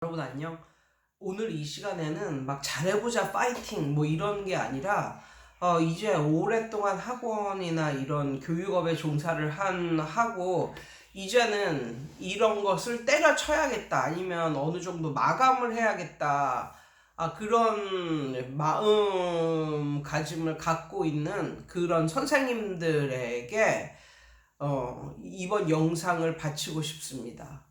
여러분 안녕. 오늘 이 시간에는 막 잘해보자 파이팅 뭐 이런 게 아니라 이제 오랫동안 학원이나 이런 교육업에 종사를 하고 이제는 이런 것을 때려쳐야겠다 아니면 어느 정도 마감을 해야겠다 그런 마음가짐을 갖고 있는 그런 선생님들에게 이번 영상을 바치고 싶습니다.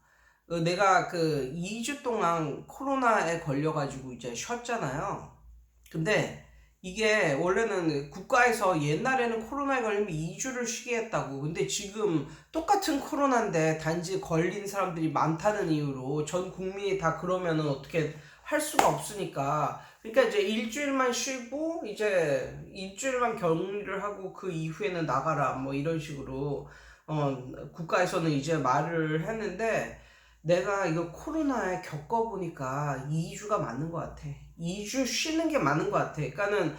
내가 그 2주 동안 코로나에 걸려가지고 이제 쉬었잖아요. 근데 이게 원래는 국가에서 옛날에는 코로나에 걸리면 2주를 쉬게 했다고. 근데 지금 똑같은 코로나인데 단지 걸린 사람들이 많다는 이유로 전 국민이 다 그러면은 어떻게 할 수가 없으니까. 그러니까 이제 일주일만 쉬고 이제 일주일만 격리를 하고 그 이후에는 나가라 뭐 이런 식으로 국가에서는 이제 말을 했는데 내가 이거 코로나에 겪어보니까 2주가 맞는 것 같아. 2주 쉬는 게 맞는 것 같아. 그러니까는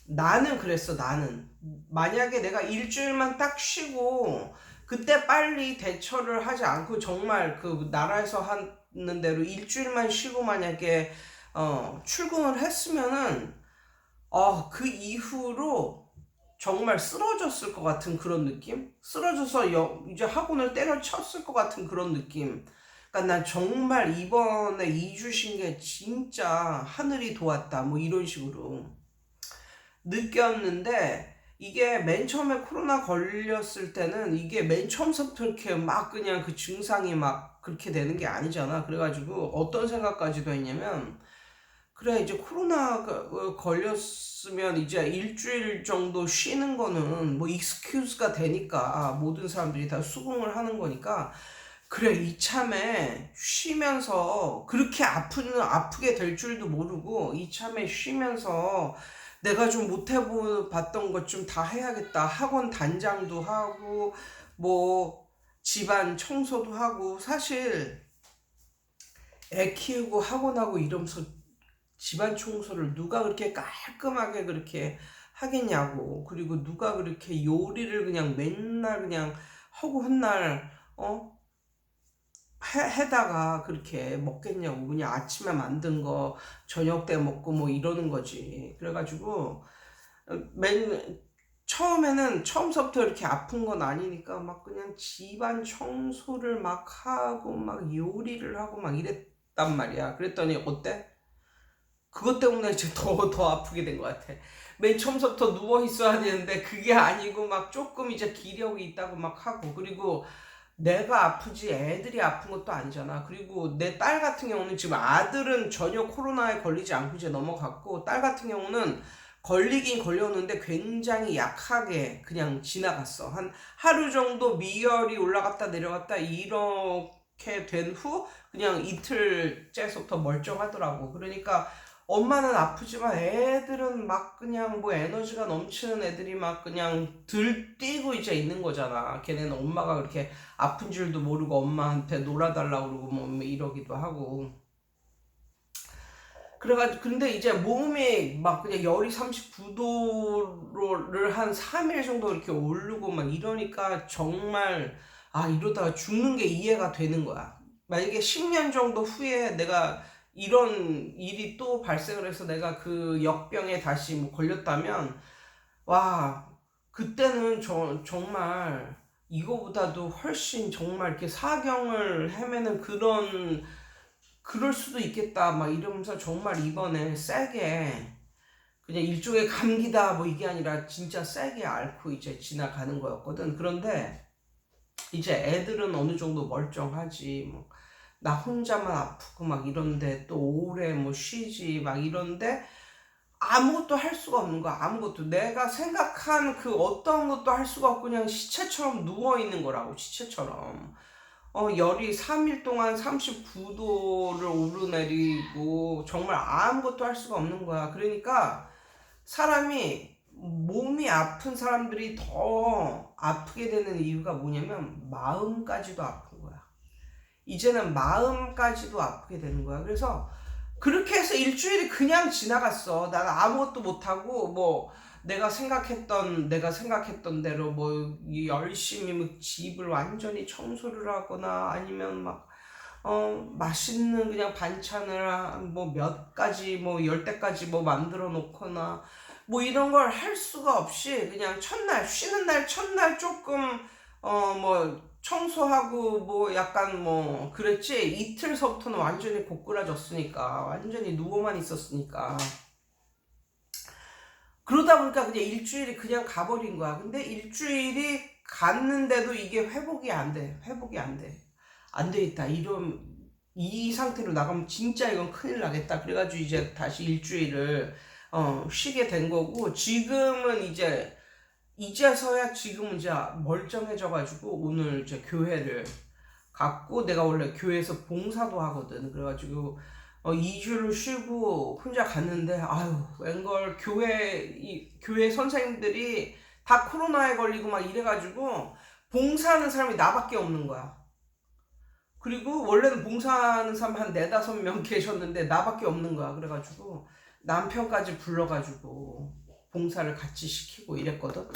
나는 그랬어, 나는. 만약에 내가 일주일만 딱 쉬고 그때 빨리 대처를 하지 않고 정말 그 나라에서 하는 대로 일주일만 쉬고 만약에 출근을 했으면은 그 이후로 정말 쓰러졌을 것 같은 그런 느낌? 쓰러져서 이제 학원을 때려쳤을 것 같은 그런 느낌. 그러니까 난 정말 이번에 2주 쉰 게 진짜 하늘이 도왔다 뭐 이런 식으로 느꼈는데 이게 맨 처음에 코로나 걸렸을 때는 이게 맨 처음부터 이렇게 막 그냥 그 증상이 막 그렇게 되는 게 아니잖아. 그래가지고 어떤 생각까지도 했냐면 그래 이제 코로나가 걸렸으면 이제 일주일 정도 쉬는 거는 뭐 익스큐즈가 되니까 모든 사람들이 다 수긍을 하는 거니까 그래 이참에 쉬면서 그렇게 아프게 될 줄도 모르고 이참에 쉬면서 내가 좀 못 해봤던 것 좀 다 해야겠다. 학원 단장도 하고 뭐 집안 청소도 하고 사실 애 키우고 학원하고 이러면서 집안 청소를 누가 그렇게 깔끔하게 그렇게 하겠냐고. 그리고 누가 그렇게 요리를 그냥 맨날 그냥 하고 훗날 해다가 그렇게 먹겠냐고. 그냥 아침에 만든 거 저녁 때 먹고 뭐 이러는 거지. 그래가지고 맨 처음에는 처음서부터 이렇게 아픈 건 아니니까 막 그냥 집안 청소를 막 하고 막 요리를 하고 막 이랬단 말이야. 그랬더니 어때? 그것 때문에 이제 더 아프게 된 것 같아. 맨 처음부터 누워 있어야 되는데 그게 아니고 막 조금 이제 기력이 있다고 막 하고 그리고 내가 아프지 애들이 아픈 것도 아니잖아. 그리고 내 딸 같은 경우는 지금 아들은 전혀 코로나에 걸리지 않고 이제 넘어갔고 딸 같은 경우는 걸리긴 걸렸는데 굉장히 약하게 그냥 지나갔어. 한 하루 정도 미열이 올라갔다 내려갔다 이렇게 된 후 그냥 이틀째부터 멀쩡하더라고. 그러니까 엄마는 아프지만 애들은 막 그냥 뭐 에너지가 넘치는 애들이 막 그냥 들뛰고 이제 있는 거잖아. 걔네는 엄마가 그렇게 아픈 줄도 모르고 엄마한테 놀아달라고 그러고 뭐 이러기도 하고. 그래가지고 근데 이제 몸이 막 그냥 열이 39도를 한 3일 정도 이렇게 오르고 막 이러니까 정말 이러다가 죽는 게 이해가 되는 거야. 만약에 10년 정도 후에 내가 이런 일이 또 발생을 해서 내가 그 역병에 다시 뭐 걸렸다면 와 그때는 정말 이거보다도 훨씬 정말 이렇게 사경을 헤매는 그럴 수도 있겠다 막 이러면서 정말 이번에 세게 그냥 일종의 감기다 뭐 이게 아니라 진짜 세게 앓고 이제 지나가는 거였거든. 그런데 이제 애들은 어느 정도 멀쩡하지 뭐 나 혼자만 아프고 막 이런데 또 오래 뭐 쉬지 막 이런데 아무것도 할 수가 없는 거야. 아무것도 내가 생각한 그 어떤 것도 할 수가 없고 그냥 시체처럼 누워 있는 거라고. 시체처럼 열이 3일 동안 39도를 오르내리고 정말 아무것도 할 수가 없는 거야. 그러니까 사람이 몸이 아픈 사람들이 더 아프게 되는 이유가 뭐냐면 마음까지도 아픈 거야. 이제는 마음까지도 아프게 되는 거야. 그래서 그렇게 해서 일주일이 그냥 지나갔어. 나는 아무것도 못하고 뭐 내가 생각했던 대로 뭐 열심히 뭐 집을 완전히 청소를 하거나 아니면 막 맛있는 그냥 반찬을 뭐 몇 가지 뭐 10대까지 뭐 만들어 놓거나 뭐 이런 걸 할 수가 없이 그냥 첫날 쉬는 날 첫날 조금 뭐 청소하고 뭐 약간 뭐 그랬지, 이틀서부터는 완전히 고꾸라졌으니까, 완전히 누워만 있었으니까. 그러다 보니까 그냥 일주일이 그냥 가버린 거야. 근데 일주일이 갔는데도 이게 회복이 안 돼. 회복이 안 돼. 안 되겠다. 이 상태로 나가면 진짜 이건 큰일 나겠다. 그래가지고 이제 다시 일주일을 쉬게 된 거고, 지금은 이제서야 지금은 이제 멀쩡해져가지고 오늘 이제 교회를 갔고, 내가 원래 교회에서 봉사도 하거든. 그래가지고 2주를 쉬고 혼자 갔는데, 아유 웬걸 교회 선생님들이 다 코로나에 걸리고 막 이래가지고 봉사하는 사람이 나밖에 없는 거야. 그리고 원래는 봉사하는 사람 한 4-5명 계셨는데 나밖에 없는 거야. 그래가지고 남편까지 불러가지고 봉사를 같이 시키고 이랬거든.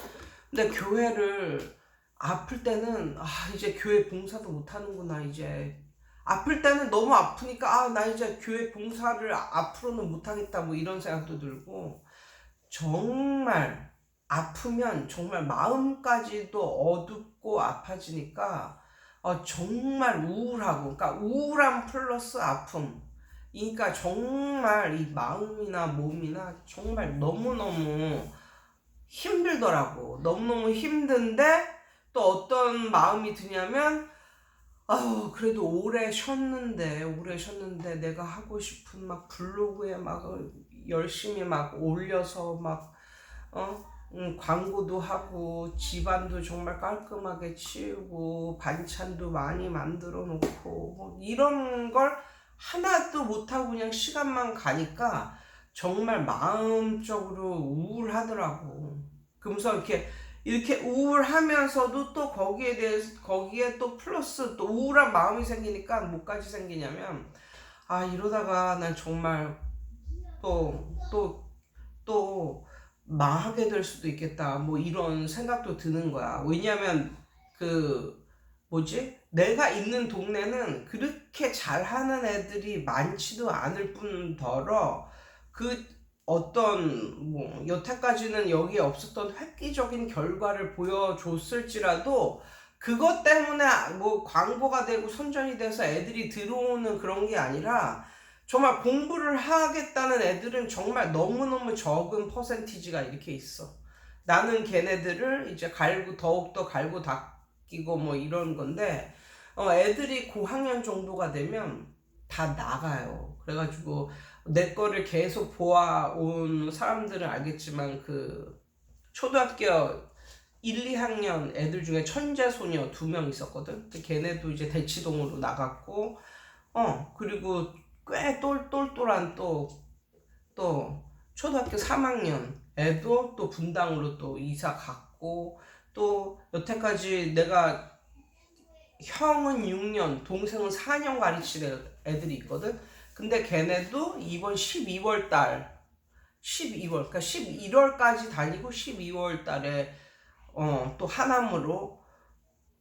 근데 교회를 아플 때는 이제 교회 봉사도 못하는구나. 이제 아플 때는 너무 아프니까 나 이제 교회 봉사를 앞으로는 못하겠다 뭐 이런 생각도 들고, 정말 아프면 정말 마음까지도 어둡고 아파지니까 정말 우울하고, 그러니까 우울함 플러스 아픔, 그러니까 정말 이 마음이나 몸이나 정말 너무너무 힘들더라고. 너무너무 힘든데 또 어떤 마음이 드냐면, 그래도 오래 쉬었는데 내가 하고 싶은 막 블로그에 막 열심히 막 올려서 막 광고도 하고 집안도 정말 깔끔하게 치우고 반찬도 많이 만들어 놓고 뭐 이런 걸 하나도 못하고 그냥 시간만 가니까 정말 마음적으로 우울하더라고. 그러면서 이렇게 우울하면서도 또 거기에 또 플러스 또 우울한 마음이 생기니까 뭐까지 생기냐면, 이러다가 난 정말 또 망하게 될 수도 있겠다 뭐 이런 생각도 드는 거야. 왜냐면 내가 있는 동네는 그렇게 잘하는 애들이 많지도 않을 뿐더러 어떤 여태까지는 여기에 없었던 획기적인 결과를 보여줬을지라도 그것 때문에 뭐 광고가 되고 선전이 돼서 애들이 들어오는 그런 게 아니라, 정말 공부를 하겠다는 애들은 정말 너무너무 적은 퍼센티지가 이렇게 있어. 나는 걔네들을 이제 더욱더 갈고 닦이고 뭐 이런 건데, 애들이 고학년 정도가 되면 다 나가요. 그래가지고 내 거를 계속 보아온 사람들은 알겠지만, 초등학교 1, 2학년 애들 중에 천재소녀 2명 있었거든. 걔네도 이제 대치동으로 나갔고, 그리고 꽤 똘똘한 또 초등학교 3학년 애도 또 분당으로 또 이사 갔고, 또 여태까지 내가 형은 6년, 동생은 4년 가르치는 애들이 있거든. 근데 걔네도 이번 12월, 그러니까 11월까지 다니고 12월 달에 또 하남으로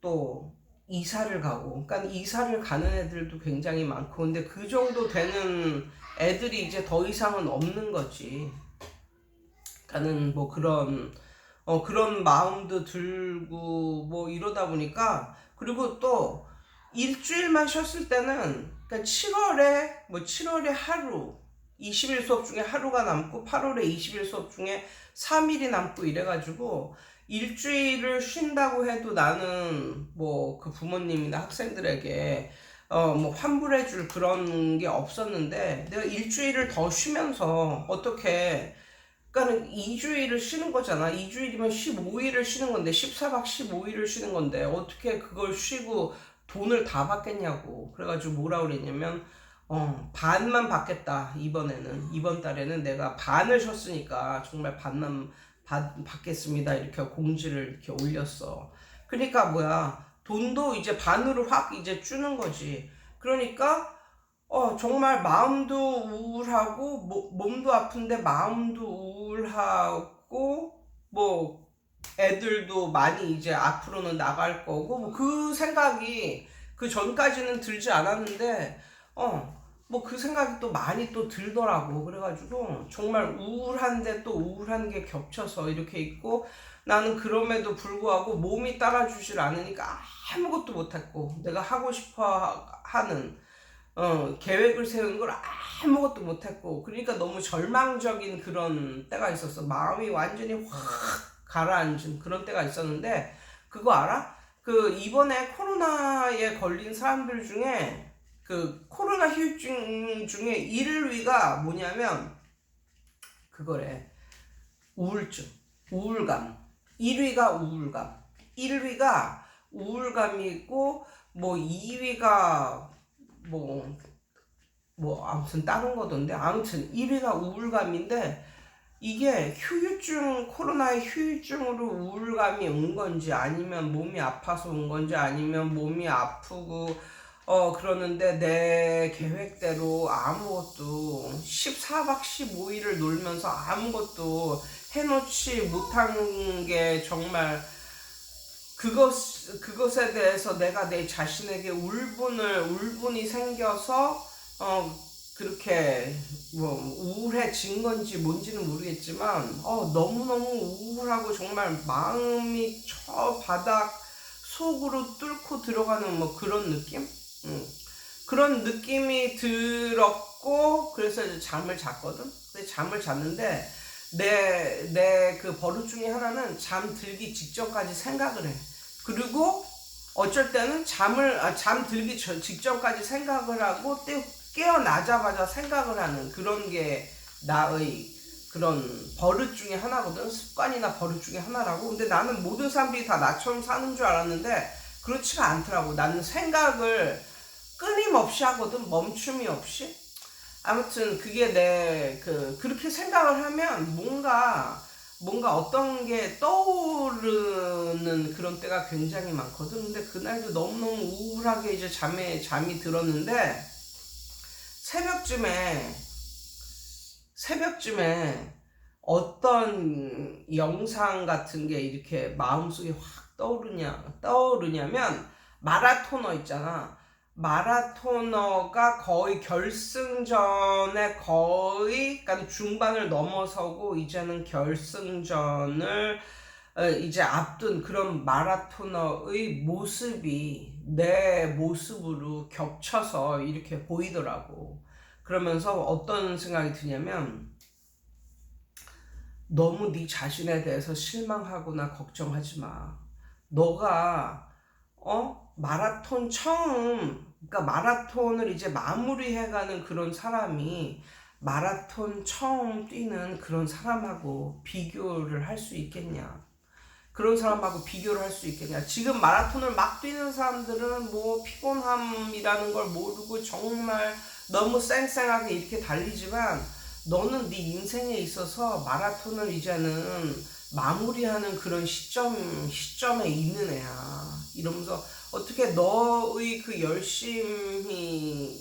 또 이사를 가고, 그러니까 이사를 가는 애들도 굉장히 많고, 근데 그 정도 되는 애들이 이제 더 이상은 없는 거지. 그러니까는 뭐 그런 마음도 들고 뭐 이러다 보니까, 그리고 또 일주일만 쉬었을 때는, 그러니까 7월에 하루 20일 수업 중에 하루가 남고 8월에 20일 수업 중에 3일이 남고 이래가지고 일주일을 쉰다고 해도 나는 뭐 그 부모님이나 학생들에게 뭐 환불해줄 그런 게 없었는데, 내가 일주일을 더 쉬면서 어떻게, 그러니까는 2주일을 쉬는 거잖아. 2주일이면 15일을 쉬는 건데, 14박 15일을 쉬는 건데 어떻게 그걸 쉬고 돈을 다 받겠냐고. 그래가지고 뭐라 그랬냐면, 반만 받겠다. 이번 달에는 내가 반을 쉬었으니까 정말 반만 받겠습니다. 이렇게 공지를 이렇게 올렸어. 그러니까 돈도 이제 반으로 확 이제 주는 거지. 그러니까 정말 마음도 우울하고 몸도 아픈데 마음도 우울하고, 뭐 애들도 많이 이제 앞으로는 나갈 거고, 뭐 그 생각이 그 전까지는 들지 않았는데 뭐 그 생각이 또 많이 또 들더라고. 그래가지고 정말 우울한데 또 우울한 게 겹쳐서 이렇게 있고, 나는 그럼에도 불구하고 몸이 따라주질 않으니까 아무것도 못했고, 내가 하고 싶어 하는 계획을 세운 걸 아무것도 못했고, 그러니까 너무 절망적인 그런 때가 있었어. 마음이 완전히 확 가라앉은 그런 때가 있었는데, 그거 알아? 그 이번에 코로나에 걸린 사람들 중에 그 코로나 후유증 중에 1위가 뭐냐면 그거래. 우울증, 우울감. 1위가 우울감. 1위가 우울감이고, 뭐 2위가 아무튼 다른 거던데, 아무튼 1위가 우울감인데, 이게 코로나의 후유증으로 우울감이 온 건지, 아니면 몸이 아파서 온 건지, 아니면 몸이 아프고 그러는데 내 계획대로 아무것도 14박 15일을 놀면서 아무것도 해놓지 못한 게 정말, 그것에 대해서 내가 내 자신에게 울분이 생겨서 그렇게 뭐 우울해진 건지 뭔지는 모르겠지만, 너무너무 우울하고 정말 마음이 저 바닥 속으로 뚫고 들어가는 뭐 그런 느낌? 그런 느낌이 들었고, 그래서 이제 잠을 잤거든. 근데 잠을 잤는데 내 그 버릇 중에 하나는 잠들기 직전까지 생각을 해. 그리고 어쩔 때는 잠들기 직전까지 생각을 하고 깨어나자마자 생각을 하는 그런 게 나의 그런 버릇 중에 하나거든. 습관이나 버릇 중에 하나라고. 근데 나는 모든 사람들이 다 나처럼 사는 줄 알았는데 그렇지가 않더라고. 나는 생각을 끊임없이 하거든. 멈춤이 없이. 아무튼 그게 그렇게 생각을 하면 뭔가 어떤 게 떠오르는 그런 때가 굉장히 많거든. 근데 그날도 너무너무 우울하게 이제 잠이 들었는데, 새벽쯤에 어떤 영상 같은 게 이렇게 마음속에 확 떠오르냐면, 마라토너 있잖아. 마라토너가 거의 결승전에 그러니까 중반을 넘어서고 이제는 결승전을 이제 앞둔 그런 마라토너의 모습이 내 모습으로 겹쳐서 이렇게 보이더라고. 그러면서 어떤 생각이 드냐면, 너무 네 자신에 대해서 실망하거나 걱정하지 마. 너가 그러니까 마라톤을 이제 마무리해가는 그런 사람이 마라톤 처음 뛰는 그런 사람하고 비교를 할 수 있겠냐? 그런 사람하고 비교를 할 수 있겠냐? 지금 마라톤을 막 뛰는 사람들은 뭐 피곤함이라는 걸 모르고 정말 너무 쌩쌩하게 이렇게 달리지만, 너는 네 인생에 있어서 마라톤을 이제는 마무리하는 그런 시점에 있는 애야. 이러면서 어떻게 너의 그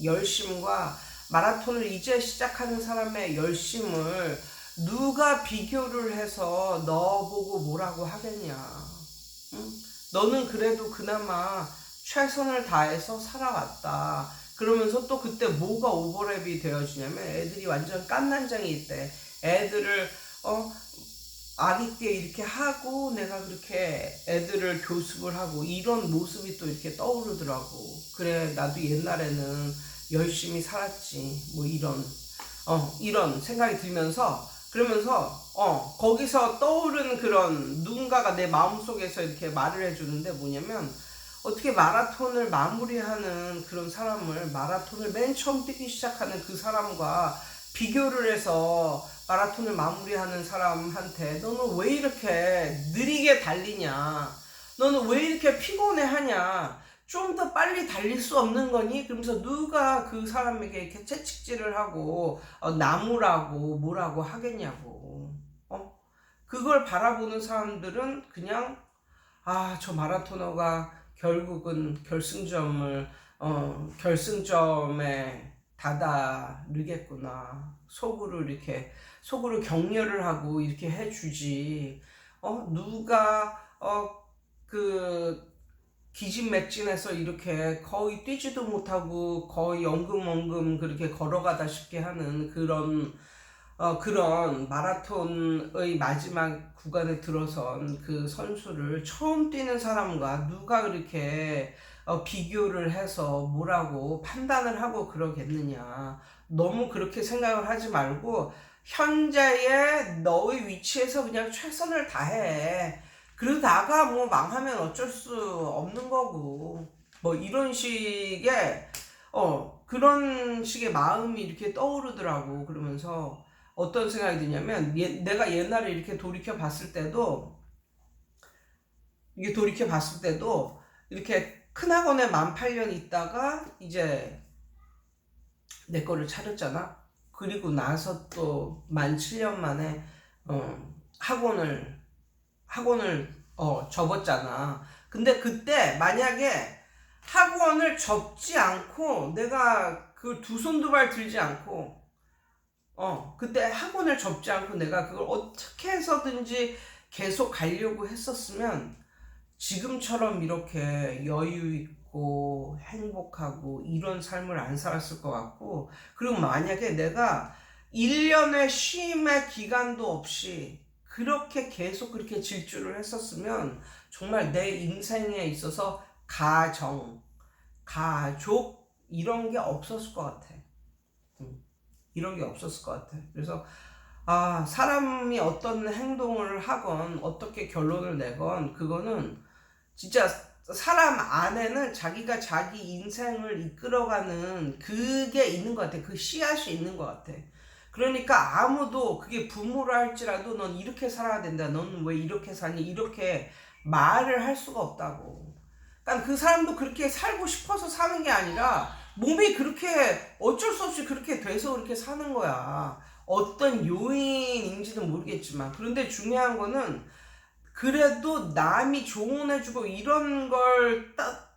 열심과 마라톤을 이제 시작하는 사람의 열심을 누가 비교를 해서 너 보고 뭐라고 하겠냐? 응? 너는 그래도 그나마 최선을 다해서 살아왔다. 그러면서 또 그때 뭐가 오버랩이 되어지냐면, 애들이 완전 깐난장이 있대. 애들을 아기때 이렇게 하고 내가 그렇게 애들을 교습을 하고 이런 모습이 또 이렇게 떠오르더라고. 그래, 나도 옛날에는 열심히 살았지. 뭐 이런 생각이 들면서, 그러면서 거기서 떠오르는 그런 누군가가 내 마음속에서 이렇게 말을 해주는데, 뭐냐면, 어떻게 마라톤을 마무리하는 그런 사람을, 마라톤을 맨 처음 뛰기 시작하는 그 사람과 비교를 해서 마라톤을 마무리하는 사람한테 너는 왜 이렇게 느리게 달리냐? 너는 왜 이렇게 피곤해하냐? 좀 더 빨리 달릴 수 없는 거니? 그러면서 누가 그 사람에게 이렇게 채찍질을 하고 나무라고 뭐라고 하겠냐고. 그걸 바라보는 사람들은 그냥, 저 마라토너가 결국은 결승점에 다다르겠구나. 속으로 격려를 하고 이렇게 해주지. 누가 기진맥진해서 이렇게 거의 뛰지도 못하고 거의 엉금엉금 그렇게 걸어가다시피 하는 그런 마라톤의 마지막 구간에 들어선 그 선수를 처음 뛰는 사람과 누가 그렇게 비교를 해서 뭐라고 판단을 하고 그러겠느냐. 너무 그렇게 생각을 하지 말고 현재의 너의 위치에서 그냥 최선을 다해. 그러다가 뭐 망하면 어쩔 수 없는 거고. 뭐 이런 식의 그런 식의 마음이 이렇게 떠오르더라고. 그러면서 어떤 생각이 드냐면 내가 옛날에 이렇게 돌이켜 봤을 때도 이렇게 큰 학원에 만 8년 있다가 이제 내 거를 차렸잖아. 그리고 나서 또 만 7년 만에 학원을 접었잖아. 근데 그때 만약에 학원을 접지 않고 내가 그 두 손 두 발 들지 않고 그때 학원을 접지 않고 내가 그걸 어떻게 해서든지 계속 가려고 했었으면 지금처럼 이렇게 여유 있고 행복하고 이런 삶을 안 살았을 것 같고, 그리고 만약에 내가 1년의 쉼의 기간도 없이 그렇게 계속 그렇게 질주를 했었으면 정말 내 인생에 있어서 가정, 가족 이런 게 없었을 것 같아. 이런 게 없었을 것 같아. 그래서 사람이 어떤 행동을 하건 어떻게 결론을 내건 그거는 진짜 사람 안에는 자기가 자기 인생을 이끌어가는 그게 있는 것 같아. 그 씨앗이 있는 것 같아. 그러니까 아무도 그게 부모라 할지라도 넌 이렇게 살아야 된다. 넌 왜 이렇게 사니? 이렇게 말을 할 수가 없다고. 그러니까 그 사람도 그렇게 살고 싶어서 사는 게 아니라 몸이 그렇게 어쩔 수 없이 그렇게 돼서 그렇게 사는 거야. 어떤 요인인지는 모르겠지만. 그런데 중요한 거는 그래도 남이 조언해주고 이런 걸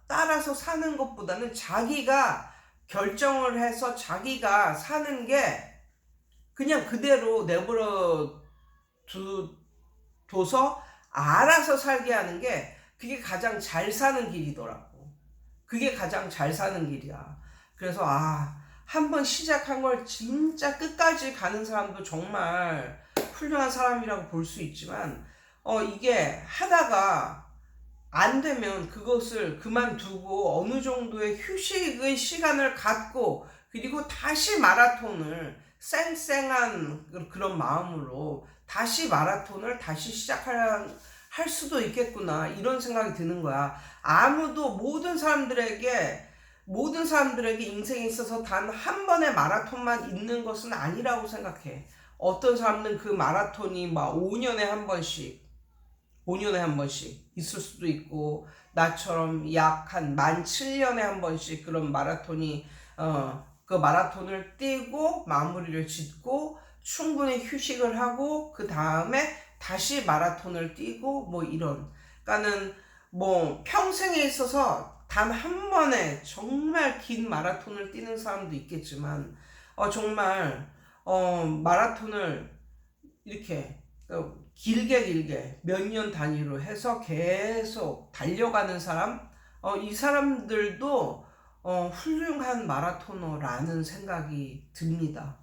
따라서 사는 것보다는 자기가 결정을 해서 자기가 사는 게 그냥 그대로 내버려 둬서 알아서 살게 하는 게 그게 가장 잘 사는 길이더라고. 그게 가장 잘 사는 길이야. 그래서 한번 시작한 걸 진짜 끝까지 가는 사람도 정말 훌륭한 사람이라고 볼 수 있지만 이게 하다가 안 되면 그것을 그만두고 어느 정도의 휴식의 시간을 갖고 그리고 다시 마라톤을 쌩쌩한 그런 마음으로 다시 마라톤을 다시 시작할 수도 있겠구나 이런 생각이 드는 거야. 아무도 모든 사람들에게 인생에 있어서 단 한 번의 마라톤만 있는 것은 아니라고 생각해. 어떤 사람은 그 마라톤이 막 5년에 한 번씩 있을 수도 있고, 나처럼 약 한 만 7년에 한 번씩 그런 마라톤이 그 마라톤을 뛰고 마무리를 짓고 충분히 휴식을 하고 그 다음에 다시 마라톤을 뛰고 뭐 이런. 그러니까는 뭐 평생에 있어서 단 한 번에 정말 긴 마라톤을 뛰는 사람도 있겠지만 정말 마라톤을 이렇게 길게 몇 년 단위로 해서 계속 달려가는 사람, 이 사람들도 훌륭한 마라토너라는 생각이 듭니다.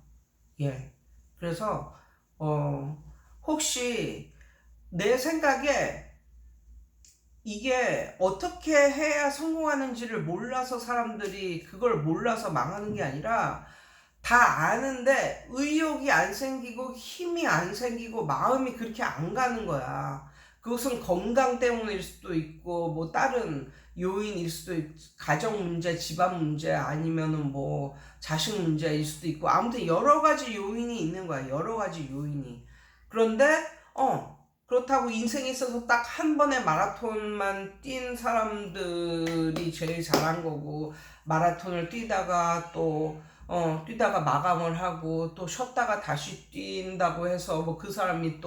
예. 그래서 혹시 내 생각에 이게 어떻게 해야 성공하는지를 몰라서 사람들이 그걸 몰라서 망하는 게 아니라 다 아는데 의욕이 안 생기고 힘이 안 생기고 마음이 그렇게 안 가는 거야. 그것은 건강 때문일 수도 있고 뭐 다른 요인일 수도 있고 가정 문제, 집안 문제 아니면은 뭐 자식 문제일 수도 있고 아무튼 여러 가지 요인이 있는 거야. 여러 가지 요인이. 그런데 그렇다고 인생에 있어서 딱 한 번의 마라톤만 뛴 사람들이 제일 잘한 거고 마라톤을 뛰다가 마감을 하고 또 쉬었다가 다시 뛴다고 해서 뭐 그 사람이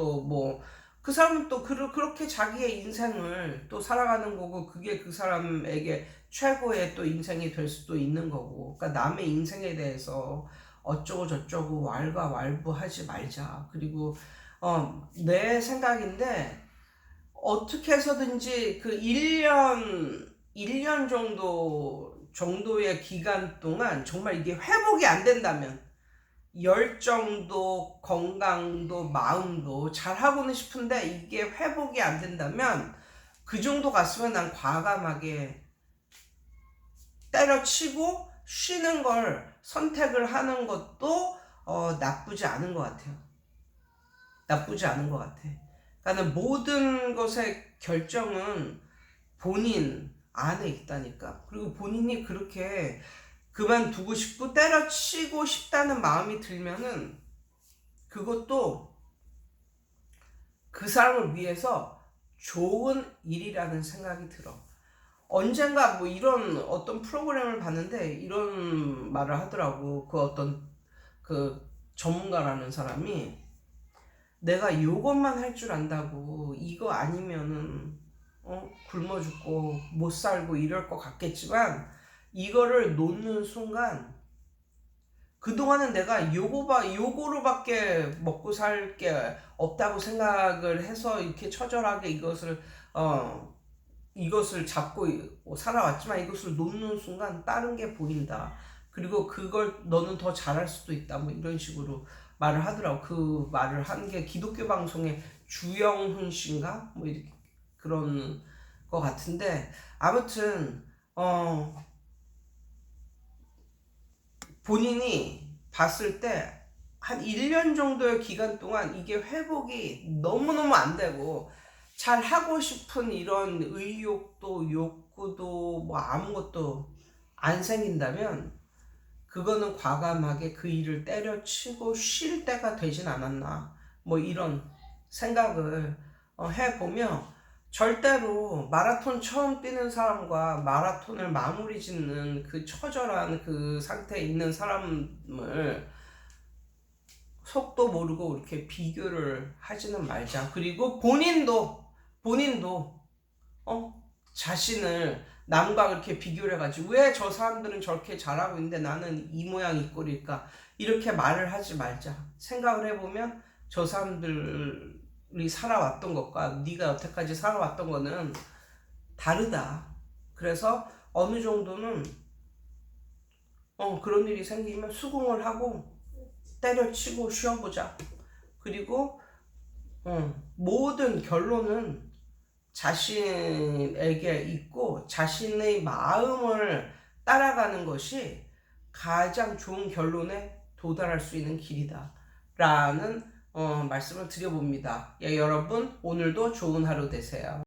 그 사람은 또 그렇게 자기의 인생을 또 살아가는 거고 그게 그 사람에게 최고의 또 인생이 될 수도 있는 거고. 그러니까 남의 인생에 대해서 어쩌고 저쩌고 왈가왈부하지 말자. 그리고 내 생각인데 어떻게 해서든지 그 1년 1년 정도의 기간 동안 정말 이게 회복이 안 된다면 열정도 건강도 마음도 잘하고는 싶은데 이게 회복이 안 된다면 그 정도 갔으면 난 과감하게 때려치고 쉬는 걸 선택을 하는 것도 나쁘지 않은 것 같아요. 나쁘지 않은 것 같아. 그러니까 모든 것의 결정은 본인 안에 있다니까. 그리고 본인이 그렇게 그만두고 싶고 때려치고 싶다는 마음이 들면은 그것도 그 사람을 위해서 좋은 일이라는 생각이 들어. 언젠가 뭐 이런 어떤 프로그램을 봤는데 이런 말을 하더라고. 그 어떤 그 전문가라는 사람이 내가 요것만 할 줄 안다고 이거 아니면은 굶어 죽고 못 살고 이럴 것 같겠지만 이거를 놓는 순간 그동안은 내가 요거로밖에 먹고 살 게 없다고 생각을 해서 이렇게 처절하게 이것을 잡고 살아왔지만 이것을 놓는 순간 다른 게 보인다. 그리고 그걸 너는 더 잘할 수도 있다. 뭐 이런 식으로 말을 하더라고. 그 말을 한 게 기독교 방송의 주영훈 씨인가? 뭐 이렇게 그런 것 같은데 아무튼 본인이 봤을 때 한 1년 정도의 기간 동안 이게 회복이 너무너무 안 되고 잘 하고 싶은 이런 의욕도 욕구도 뭐 아무것도 안 생긴다면 그거는 과감하게 그 일을 때려치고 쉴 때가 되진 않았나 뭐 이런 생각을 해보며 절대로 마라톤 처음 뛰는 사람과 마라톤을 마무리 짓는 그 처절한 그 상태에 있는 사람을 속도 모르고 이렇게 비교를 하지는 말자. 그리고 본인도 자신을 남과 그렇게 비교를 해가지고 왜 저 사람들은 저렇게 잘하고 있는데 나는 이 모양 이 꼴일까 이렇게 말을 하지 말자. 생각을 해보면 저 사람들이 살아왔던 것과 네가 여태까지 살아왔던 거는 다르다. 그래서 어느 정도는 그런 일이 생기면 수긍을 하고 때려치고 쉬어보자. 그리고 모든 결론은 자신에게 있고 자신의 마음을 따라가는 것이 가장 좋은 결론에 도달할 수 있는 길이다 라는 말씀을 드려봅니다. 예, 여러분 오늘도 좋은 하루 되세요.